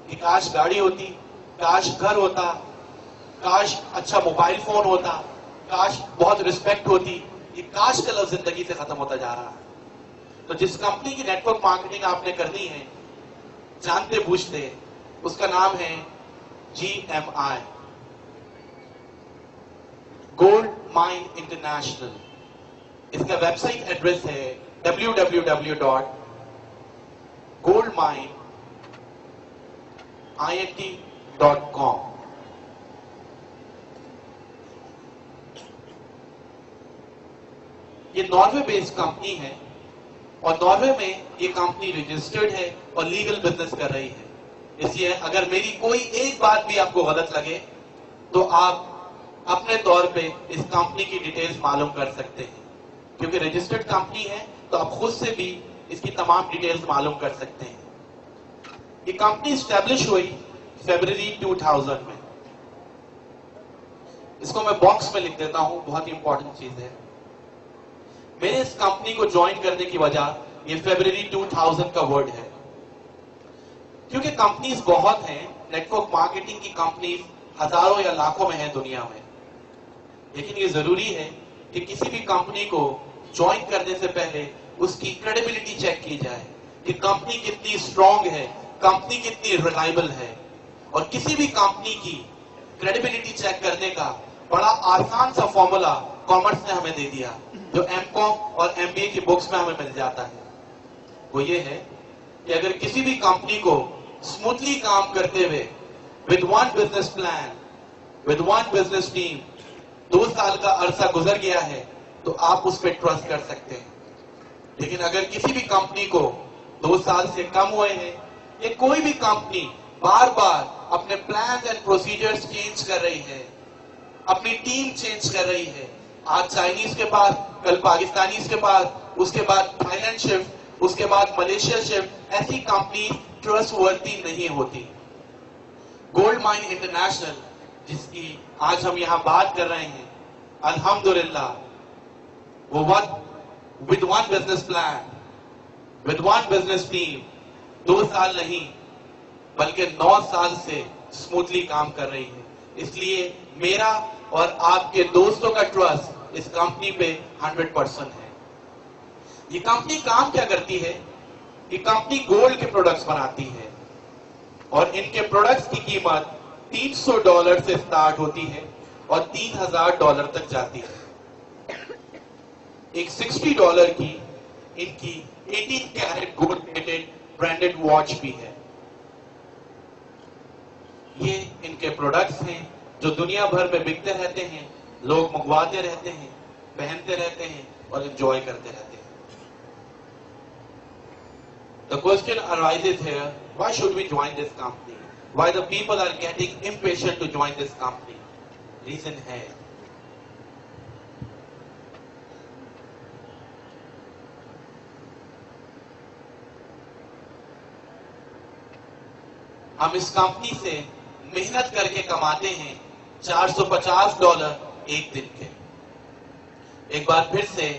کہ کاش گاڑی ہوتی، کاش گھر ہوتا، کاش اچھا موبائل فون ہوتا، کاش بہت رسپیکٹ ہوتی. یہ کاش کا لفظ زندگی سے ختم ہوتا جا رہا ہے. تو جس کمپنی کی نیٹ ورک مارکیٹنگ آپ نے کرنی ہے جانتے بوجھتے، اس کا نام ہے GMI، گولڈ مائن انٹرنیشنل. اس کا ویب سائٹ ایڈریس ہے www.goldmineint.com. یہ ناروے بیسڈ کمپنی ہے اور ناروے میں یہ کمپنی رجسٹرڈ ہے اور لیگل بزنس کر رہی ہے. اس لیے اگر میری کوئی ایک بات بھی آپ کو غلط لگے تو آپ اپنے طور پہ اس کمپنی کی ڈیٹیلز معلوم کر سکتے ہیں، کیونکہ رجسٹرڈ کمپنی ہے تو آپ خود سے بھی اس کی تمام ڈیٹیلز معلوم کر سکتے ہیں. یہ کمپنی اسٹیبلش ہوئی فیبرری 2000 میں. اس کو میں باکس میں لکھ دیتا ہوں، بہت ہی امپورٹنٹ چیز ہے. میں نے اس کمپنی کو جوائن کرنے کی وجہ یہ فیبرری 2000 کا ورڈ ہے، کیونکہ کمپنیز بہت ہیں، نیٹ ورک مارکیٹنگ کی کمپنیز ہزاروں یا لاکھوں میں ہیں دنیا میں. لیکن یہ ضروری ہے کہ کسی بھی کمپنی کو جوائن کرنے سے پہلے اس کی کریڈیبلٹی چیک کی جائے کہ کمپنی کتنی اسٹرانگ ہے، کمپنی کتنی ریلائبل ہے. اور کسی بھی کمپنی کی کریڈیبلٹی چیک کرنے کا بڑا آسان سا فارمولا کامرس نے ہمیں دے دیا، جو M.Com اور MBA کی بکس میں ہمیں مل جاتا ہے. وہ یہ ہے کہ اگر کسی بھی کمپنی کو اسموتھلی کام کرتے ہوئے with one business plan, with one business team 2 سال کا عرصہ گزر گیا ہے تو آپ اس پہ ٹرسٹ کر سکتے ہیں. لیکن اگر کسی بھی کمپنی کو 2 سال سے کم ہوئے ہیں یا کوئی بھی کمپنی بار بار اپنے پلانز اینڈ پروسیجرز چینج کر رہی ہے، اپنی ٹیم چینج کر رہی ہے، آج چائنیز کے پاس، کل پاکستانیز کے پاس، اس کے بعد تھائی لینڈ شفٹ، اس کے بعد ملیشیا شفٹ، ایسی کمپنی ٹرسٹ ورتھی نہیں ہوتی. گولڈ مائن انٹرنیشنل جس کی آج ہم یہاں بات کر رہے ہیں، الحمدللہ وہ with one business plan, with one business team 2 سال نہیں بلکہ 9 سال سے اسموتھلی کام کر رہی ہے. اس لیے میرا اور آپ کے دوستوں کا ٹرسٹ اس کمپنی پہ 100% ہے. یہ کمپنی کام کیا کرتی ہے؟ یہ کمپنی گولڈ کے پروڈکٹس بناتی ہے اور ان کے پروڈکٹس کی قیمت $300 سے سٹارٹ ہوتی ہے اور $3000 تک جاتی ہے. ایک $60 کی ان کی 18 carat gold plated branded watch بھی ہے. یہ ان کے پروڈکٹس ہیں جو دنیا بھر میں بکتے رہتے ہیں، لوگ منگواتے رہتے ہیں، پہنتے رہتے ہیں اور انجوائے کرتے رہتے ہیں. The question arises here, why should we join this company? Why the people are getting impatient to join this company? Reason ہے ہم اس کمپنی سے محنت کر کے کماتے ہیں $450 ایک دن کے. ایک بار پھر سے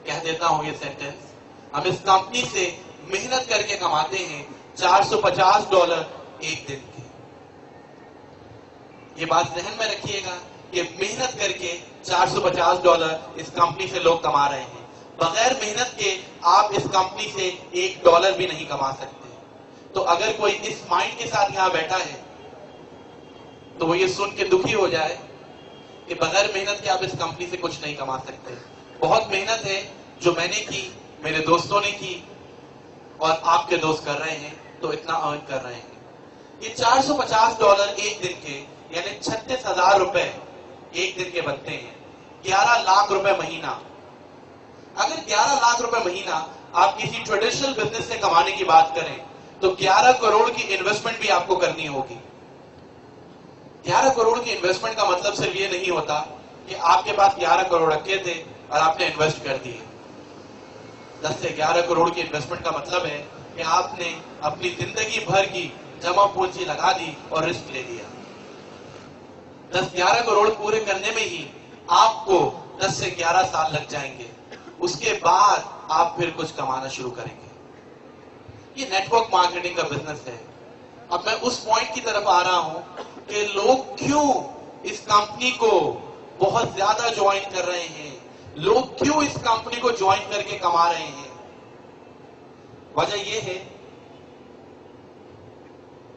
کہہ دیتا ہوں یہ سینٹنس، ہم اس کمپنی سے محنت کر کے کماتے ہیں $450 ایک دن کے. یہ بات ذہن میں رکھیے گا کہ محنت کر کے $450 اس کمپنی سے لوگ کما رہے ہیں. بغیر محنت کے آپ اس کمپنی سے $1 بھی نہیں کما سکتے. تو اگر کوئی اس مائنڈ کے ساتھ یہاں بیٹھا ہے تو وہ یہ سن کے دکھی ہو جائے کہ بغیر محنت کے آپ اس کمپنی سے کچھ نہیں کما سکتے. بہت محنت ہے جو میں نے کی، میرے دوستوں نے کی اور آپ کے دوست کر رہے ہیں تو اتنا ارن کر رہے ہیں. یہ $450 ایک دن کے یعنی $36,000 ایک دن کے بنتے ہیں. 11 لاکھ روپے مہینہ. اگر 11 لاکھ روپے مہینہ آپ کسی ٹریڈیشنل بزنس سے کمانے کی بات کریں تو 11 کروڑ کی انویسٹمنٹ بھی آپ کو کرنی ہوگی. 11 کروڑ کی انویسٹمنٹ کا مطلب صرف یہ نہیں ہوتا کہ آپ کے پاس 11 کروڑ رکھے تھے اور آپ نے انویسٹ کر دیے. 10 سے 11 کروڑ کی انویسٹمنٹ کا مطلب ہے کہ آپ نے اپنی زندگی بھر کی جمع پونجی لگا دی اور رسک لے لیا. 10-11 کروڑ پورے کرنے میں ہی آپ کو 10 سے 11 سال لگ جائیں گے. اس کے بعد آپ پھر کچھ کمانا شروع کریں گے. یہ نیٹ ورک مارکیٹنگ کا بزنس ہے. اب میں اس پوائنٹ کی طرف آ رہا ہوں کہ لوگ کیوں اس کمپنی کو بہت زیادہ جوائن کر رہے ہیں، لوگ کیوں اس کمپنی کو جوائن کر کے کما رہے ہیں۔ وجہ یہ ہے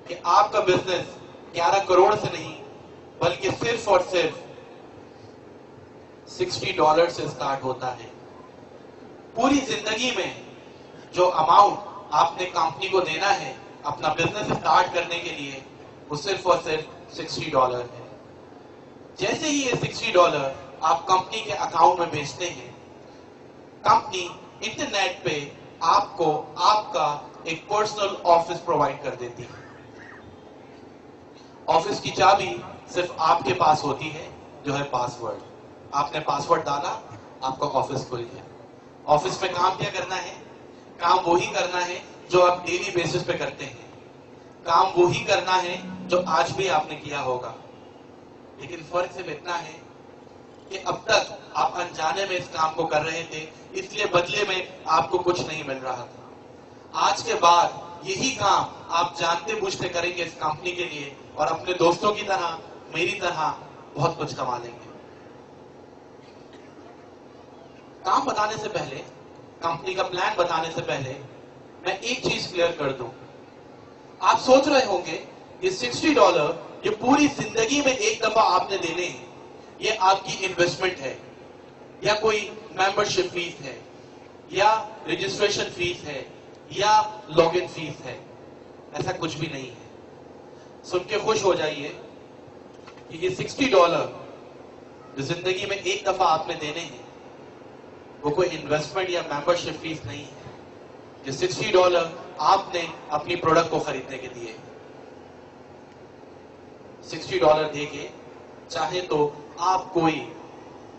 کہ آپ کا بزنس 11 کروڑ سے نہیں بلکہ صرف اور صرف $60 سے سٹارٹ ہوتا ہے۔ پوری زندگی میں جو اماؤنٹ آپ نے کمپنی کو دینا ہے اپنا بزنس سٹارٹ کرنے کے لیے وہ صرف اور صرف $60 ہے۔ جیسے ہی یہ $60 آپ کمپنی کے اکاؤنٹ میں بھیجتے ہیں، کمپنی انٹرنیٹ پہ آپ کو آپ کا ایک پرسنل آفس پرووائڈ کر دیتی ہے۔ آفس کی چابی صرف آپ کے پاس ہوتی ہے جو ہے پاس ورڈ۔ آپ نے پاس ورڈ ڈالا، آپ کا آفس کھل گیا۔ آفس میں کام کیا کرنا ہے؟ کام وہی کرنا ہے جو آپ ڈیلی بیسس پہ کرتے ہیں، کام وہی کرنا ہے جو آج بھی آپ نے کیا ہوگا، لیکن فرق صرف اتنا ہے کہ اب تک آپ انجانے میں اس کام کو کر رہے تھے، اس لیے بدلے میں آپ کو کچھ نہیں مل رہا تھا۔ آج کے بعد یہی کام آپ جانتے بوجھتے کریں گے اس کمپنی کے لیے اور اپنے دوستوں کی طرح میری طرح بہت کچھ کما لیں گے۔ کام بتانے سے پہلے، کمپنی کا پلان بتانے سے پہلے میں ایک چیز کلیئر کر دوں۔ آپ سوچ رہے ہوں گے یہ $60 یہ پوری زندگی میں ایک دفعہ آپ نے دینے ہیں، یہ آپ کی انویسٹمنٹ ہے یا کوئی ممبرشپ فیس ہے یا رجسٹریشن فیس ہے یا لاگ ان فیس ہے۔ ایسا کچھ بھی نہیں ہے۔ سن کے خوش ہو جائیے کہ یہ $60 جو زندگی میں ایک دفعہ آپ نے دینے ہیں وہ کوئی انویسٹمنٹ یا ممبرشپ فیس نہیں ہے۔ یہ $60 آپ نے اپنی پروڈکٹ کو خریدنے کے دیے۔ $60 دے کے چاہے تو آپ کوئی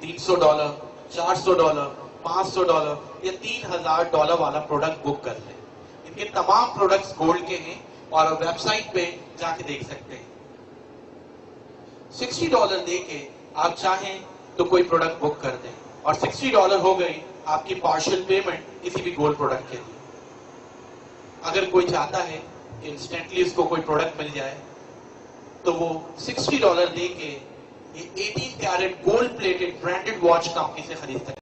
$300 $400 $500 یا $3000 والا پروڈکٹ بک کر لیں۔ ان کے تمام پروڈکٹس گولڈ کے ہیں اور ویب سائٹ پہ جا کے دیکھ سکتے ہیں۔ $60 دے کے آپ چاہیں تو کوئی پروڈکٹ بک کر دیں اور $60 ہو گئی آپ کی پارشل پیمنٹ کسی بھی گولڈ پروڈکٹ کے لیے۔ اگر کوئی چاہتا ہے کہ انسٹنٹلی اس کو کوئی پروڈکٹ مل جائے تو وہ $60 دے کے یہ 18 carat gold plated branded watch company سے خرید سکتے ہیں۔